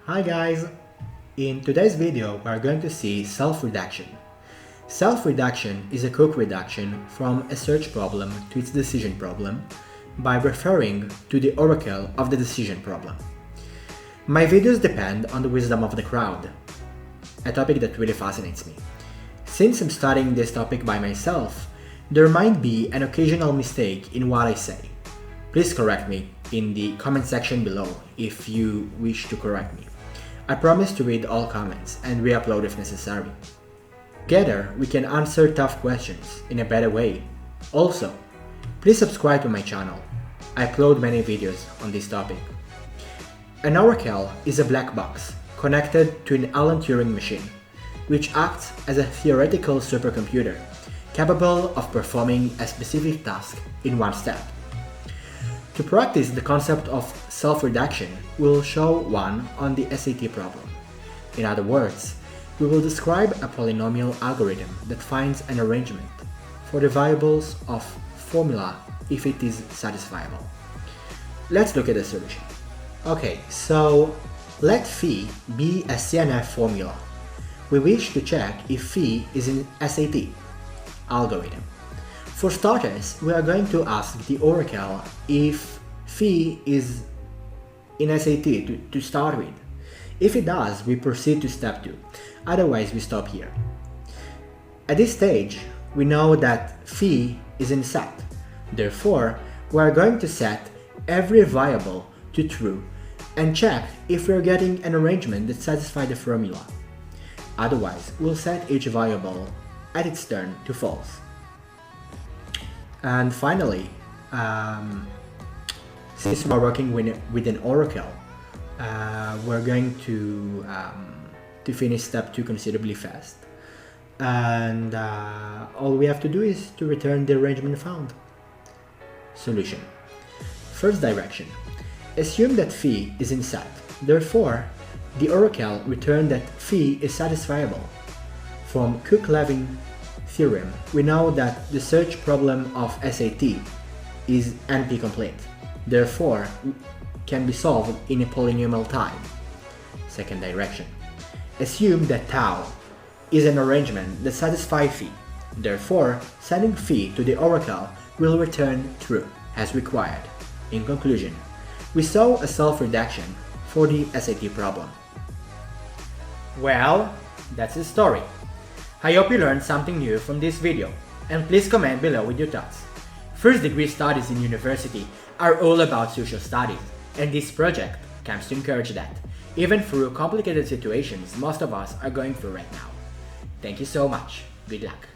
Hi guys! In today's video, we are going to see self-reduction. Self-reduction is a quick reduction from a search problem to its decision problem by referring to the oracle of the decision problem. My videos depend on the wisdom of the crowd, a topic that really fascinates me. Since I'm studying this topic by myself, there might be an occasional mistake in what I say. Please correct me in the comment section below if you wish to correct me. I promise to read all comments and re-upload if necessary. Together, we can answer tough questions in a better way. Also, please subscribe to my channel. I upload many videos on this topic. An oracle is a black box connected to an ILAN Turing machine, which acts as a theoretical supercomputer capable of performing a specific task in one step. To practice the concept of self-reduction, we'll show one on the SAT problem. In other words, we will describe a polynomial algorithm that finds an arrangement for the variables of formula if it is satisfiable. Let's look at the solution. Okay, so let phi be a CNF formula. We wish to check if phi is an SAT algorithm. For starters, we are going to ask the oracle if phi is in SAT to start with. If it does, we proceed to step 2. Otherwise, we stop here. At this stage, we know that phi is in set. Therefore, we are going to set every variable to true and check if we are getting an arrangement that satisfies the formula. Otherwise, we'll set each variable at its turn to false. And finally, since we're working with an oracle, we're going to finish step 2 considerably fast. And all we have to do is to return the arrangement found. Solution. First direction. Assume that phi is in set. Therefore, the oracle returned that phi is satisfiable. From Cook-Levin theorem, we know that the search problem of SAT is NP-complete. Therefore, can be solved in a polynomial time. Second direction. Assume that tau is an arrangement that satisfies phi. Therefore, sending phi to the oracle will return true, as required. In conclusion, we saw a self-reduction for the SAT problem. Well, that's the story. I hope you learned something new from this video, and please comment below with your thoughts. First degree studies in university are all about social studies, and this project comes to encourage that, even through complicated situations most of us are going through right now. Thank you so much. Good luck.